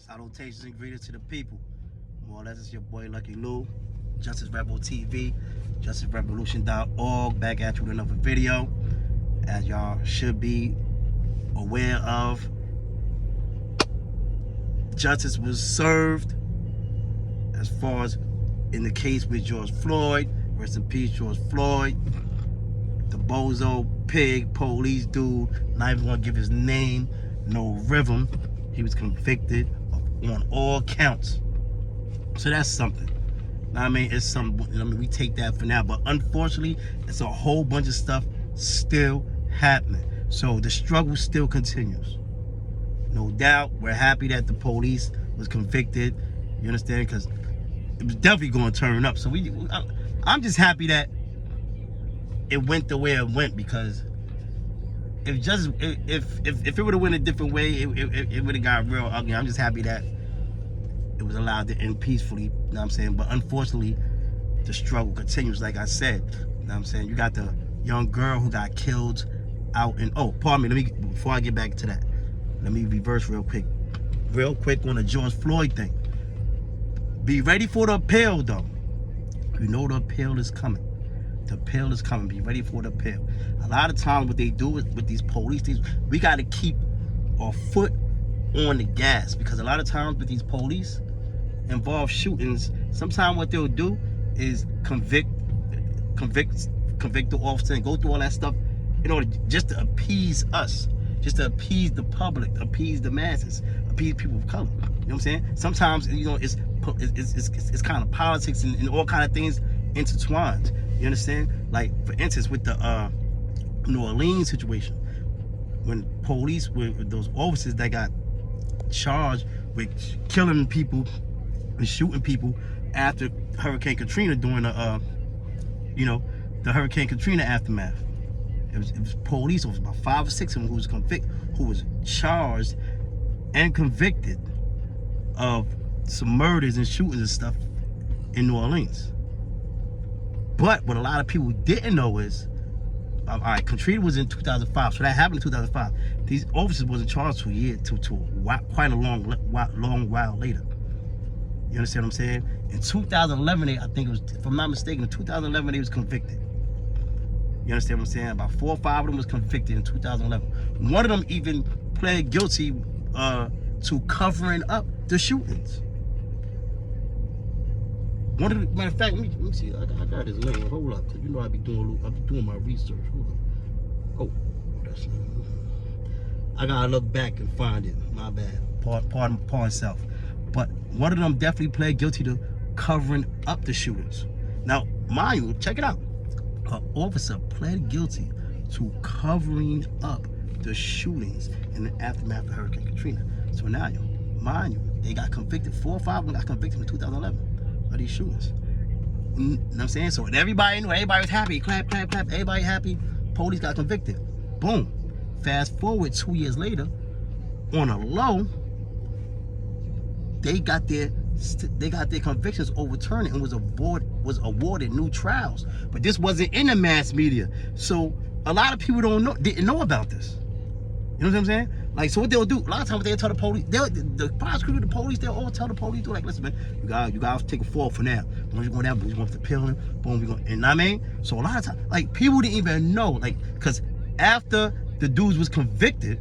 Salutations and greetings to the people. More or less, it's your boy Lucky Lou, Justice Rebel TV, JusticeRevolution.org, back at you with another video. As y'all should be aware of, justice was served as far as in the case with George Floyd. Rest in peace, George Floyd. The bozo pig police dude, not even gonna give his name, no rhythm. He was convicted on all counts. So that's something. I mean, it's something. I mean, we take that for now, but unfortunately, it's a whole bunch of stuff still happening. So the struggle still continues. No doubt, we're happy that the police was convicted. You understand? Because it was definitely going to turn up. So I'm just happy that it went the way it went, because if it would have went a different way, it would have got real ugly. I'm just happy that it was allowed to end peacefully, you know what I'm saying? But unfortunately, the struggle continues, like I said. You know what I'm saying? You got the young girl who got killed out in, oh, pardon me, before I get back to that, let me reverse real quick on the George Floyd thing. Be ready for the appeal, though. You know the appeal is coming. The appeal is coming. Be ready for the appeal. A lot of times what they do with these police things, we got to keep our foot on the gas, because a lot of times with these police involved shootings, sometimes what they'll do is convict the officer and go through all that stuff in order just to appease us, just to appease the public, appease the masses, appease people of color. You know what I'm saying? Sometimes, you know, it's kind of politics and all kind of things intertwined. You understand? Like, for instance, with the New Orleans situation, when police, with those officers that got charged with killing people and shooting people after Hurricane Katrina, during the the Hurricane Katrina aftermath. It was police officers, about 5 or 6 of them, who was charged and convicted of some murders and shootings and stuff in New Orleans. But what a lot of people didn't know is, all right, Katrina was in 2005, so that happened in 2005. These officers wasn't charged to quite a long while later. You understand what I'm saying? In 2011, I think it was, if I'm not mistaken, in 2011 they was convicted. You understand what I'm saying? About 4 or 5 of them was convicted in 2011. One of them even pled guilty to covering up the shootings. Matter of fact, let me see. I got his name. Hold up, cause you know I be doing my research. Hold up. Oh, that's. I gotta look back and find it. My bad. Pardon self. But one of them definitely pled guilty to covering up the shootings. Now, mind you, check it out. An officer pled guilty to covering up the shootings in the aftermath of Hurricane Katrina. So now, mind you, they got convicted. 4 or 5 of them got convicted in 2011. Of these shootings. You know what I'm saying? So everybody knew, everybody was happy, clap, clap, clap, everybody happy, police got convicted. Boom. Fast forward 2 years later, on a low, they got their convictions overturned and was awarded new trials. But this wasn't in the mass media. So a lot of people didn't know about this. You know what I'm saying? Like, so what they'll do, a lot of times they'll tell the police, the prosecutor, the police, they'll all tell the police, like, listen, man, you guys take a fall for now. Once you go down, we're going to appeal him, boom, we're going, and you know what I mean? So a lot of times, like, people didn't even know, like, because after the dudes was convicted,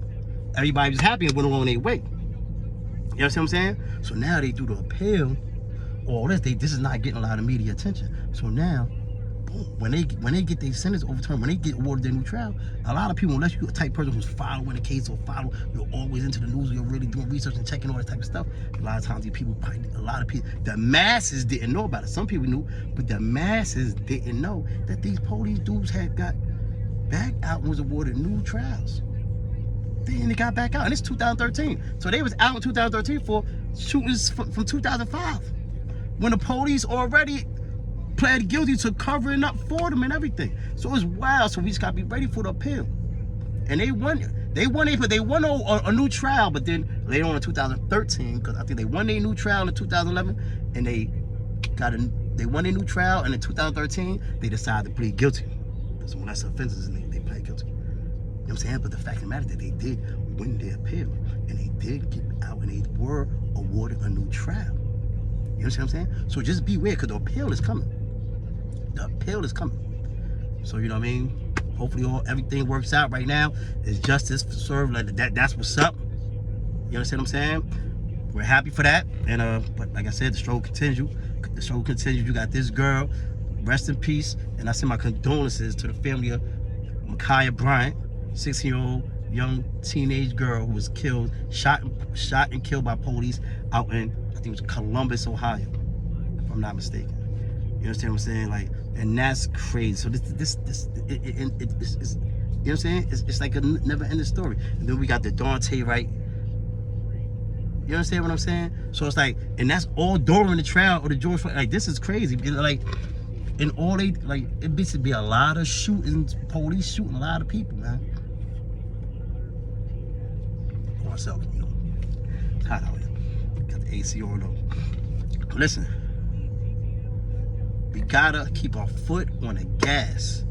everybody was happy and went on their way. You know what I'm saying? So now they do the appeal, all this, this is not getting a lot of media attention. So now, when they get their sentence overturned, when they get awarded their new trial, a lot of people, unless you're a type person who's following the case or you're always into the news, you're really doing research and checking all that type of stuff, a lot of times the masses didn't know about it. Some people knew, but the masses didn't know that these police dudes had got back out and was awarded new trials. Then they got back out, and it's 2013. So they was out in 2013 for shootings from 2005, when the police already pled guilty to covering up for them and everything. So it was wild. So we just gotta be ready for the appeal. And they won a new trial, but then later on in 2013, because I think they won their new trial in 2011, and they won their new trial, and in 2013 they decided to plead guilty. That's one less offenses, and they pled guilty. You know what I'm saying? But the fact of the matter is that they did win their appeal, and they did get out, and they were awarded awarded a new trial. You understand what I'm saying? So just beware, because the appeal is coming. The appeal is coming. So, you know what I mean? Hopefully everything works out right now. It's justice served. Like that's what's up. You understand what I'm saying? We're happy for that. And but like I said, the struggle continues. The struggle continues. You got this girl. Rest in peace. And I send my condolences to the family of Ma'Khia Bryant, 16-year-old young teenage girl who was killed, shot and killed by police out in, I think it was Columbus, Ohio, if I'm not mistaken. You understand what I'm saying? Like, and that's crazy. So it's you know what I'm saying? It's like a never-ending story. And then we got the Dante, right? You understand what I'm saying? So it's like, and that's all during the trial of the George Floyd. Like, this is crazy. Like, and all they, like, it needs to be a lot of shootings, police shooting a lot of people, man. For myself, you know. It's hot out here. Got the AC on though. Listen, we gotta keep our foot on the gas.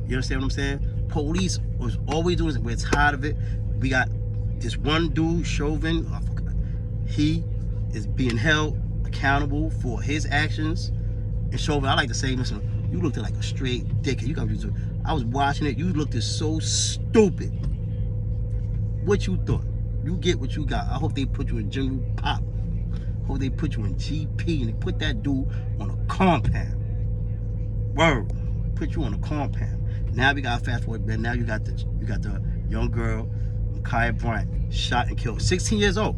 You understand what I'm saying? Police was always doing it. We're tired of it. We got this one dude, Chauvin. I forgot. He is being held accountable for his actions. And Chauvin, I like to say, listen, you looked like a straight dickhead. You got to. I was watching it. You looked so stupid. What you thought? You get what you got. I hope they put you in General Pop. Hope they put you in GP and they put that dude on a compound. Word. Put you on a compound. Now we got fast forward. Now you got the young girl, Ma'Khia Bryant, shot and killed. 16 years old.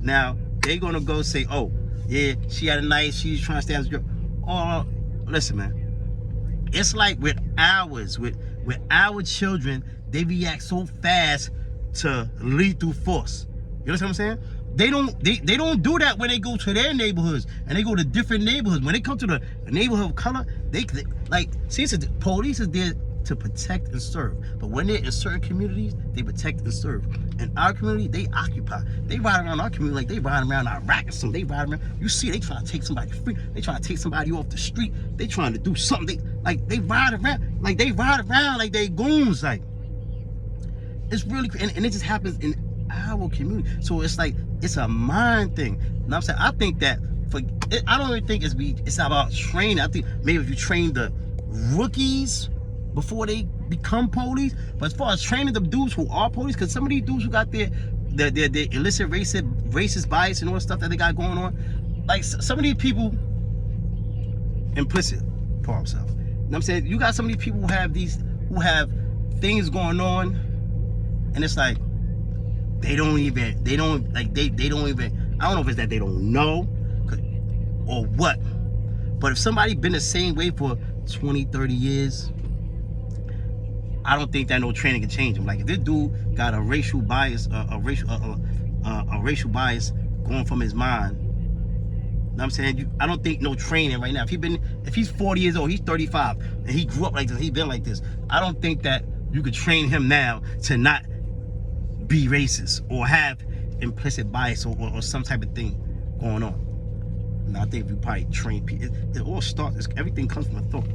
Now they gonna go say, oh yeah, she had a knife. She's trying to stab this girl. Oh, listen, man. It's like with our children, they react so fast to lethal force. You know what I'm saying? They don't do that when they go to their neighborhoods and they go to different neighborhoods. When they come to the neighborhood of color, they like, see, the police is there to protect and serve. But when they're in certain communities, they protect and serve. In our community, they occupy. They ride around our community like they ride around Iraq or something. They ride around. You see, they trying to take somebody free. They trying to take somebody off the street. They trying to do something. They ride around like they goons. Like, it's really, and it just happens in our community. So it's like, it's a mind thing. And I'm saying, I think that I don't even think it's about training. I think maybe if you train the rookies before they become police, but as far as training the dudes who are police, because some of these dudes who got their illicit racist bias and all the stuff that they got going on, like some of these people implicit for themselves. You know what I'm saying? You got some of these people who have things going on, and it's like they don't even, I don't know if it's that they don't know or what, but if somebody been the same way for 20, 30 years, I don't think that no training can change him. Like, if this dude got a racial bias, a racial bias going from his mind, you know what I'm saying? I don't think no training right now. If he's 40 years old, he's 35, and he grew up like this, he been like this, I don't think that you could train him now to not be racist or have implicit bias or some type of thing going on. And I think if you probably train people, it all starts, everything comes from a thought.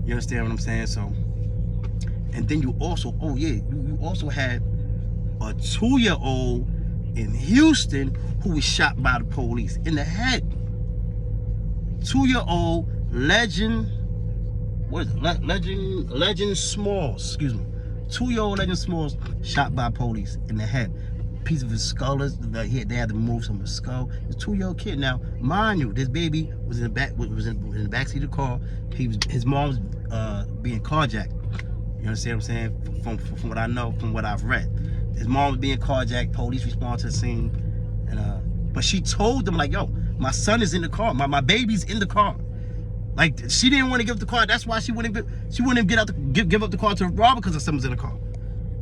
You understand what I'm saying? So, and then you also, oh yeah, you also had a 2-year-old in Houston who was shot by the police in the head. 2-year-old Legend, what is it? Legend Smalls, excuse me. 2-year-old Legend Smalls shot by police in the head. Piece of his skull, they had to remove some of his skull. It's a 2-year-old kid. Now, mind you, this baby was in the backseat of the car. His mom was being carjacked. You understand what I'm saying? From what I know, from what I've read, his mom was being carjacked. Police responded to the scene, and but she told them, like, yo, my son is in the car. My baby's in the car. Like, she didn't want to give up the car. That's why she wouldn't give up the car to the robber, because her son was in the car.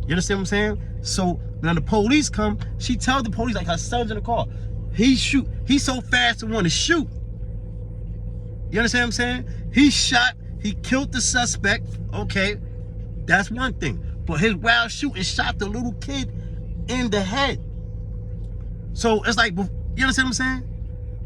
You understand what I'm saying? So when the police come, she tells the police, like, her son's in the car. He's so fast to want to shoot. You understand what I'm saying? He shot, he killed the suspect. Okay, that's one thing. But his wild shooting shot the little kid in the head. So it's like, you understand what I'm saying?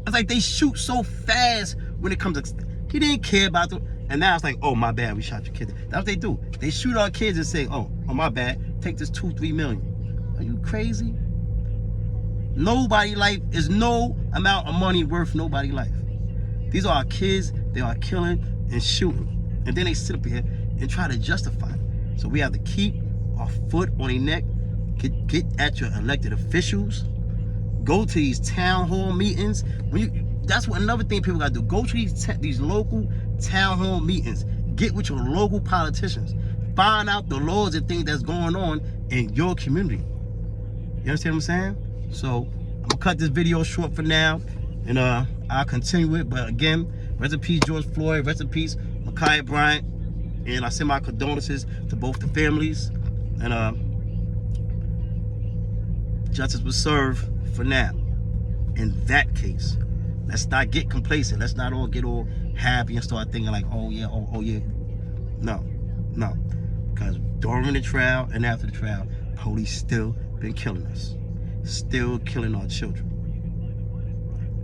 It's like they shoot so fast when it comes to, he didn't care about them. And now it's like, oh, my bad, we shot your kid. That's what they do. They shoot our kids and say, oh, my bad, take this $2-3 million. Are you crazy? Nobody life is no amount of money worth nobody life. These are our kids. They are killing and shooting. And then they sit up here and try to justify it. So we have to keep our foot on their neck. Get at your elected officials. Go to these town hall meetings. That's what another thing people gotta do. Go to these local town hall meetings. Get with your local politicians. Find out the laws and things that's going on in your community. You understand what I'm saying? So I'm gonna cut this video short for now, and I'll continue it. But again, rest in peace George Floyd, rest in peace Ma'Khia Bryant, and I send my condolences to both the families, and justice was served for now. In that case, let's not get complacent. Let's not all get all happy and start thinking like, oh yeah, oh yeah. No, because during the trial and after the trial, police still been killing us, still killing our children,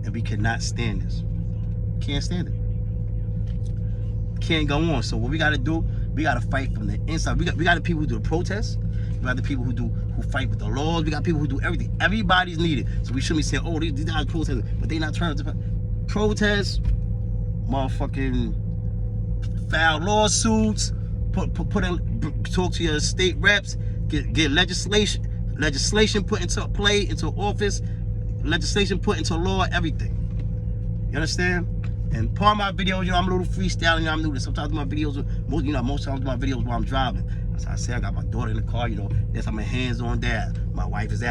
and we cannot stand this. Can't stand it. Can't go on. So what we got to do, we got to fight from the inside. We got the people who do the protests. We got the people who fight with the laws. We got people who do everything. Everybody's needed. So we shouldn't be saying, oh, these guys protesting, but they not turning to protest, motherfucking file lawsuits, talk to your state reps, get legislation put into play, into office, legislation put into law, everything. You understand? And part of my videos, you know, I'm a little freestyling, you know, I'm new to sometimes my videos, most times my videos while I'm driving. That's how I say I got my daughter in the car, you know, that's how my hands on dad. My wife is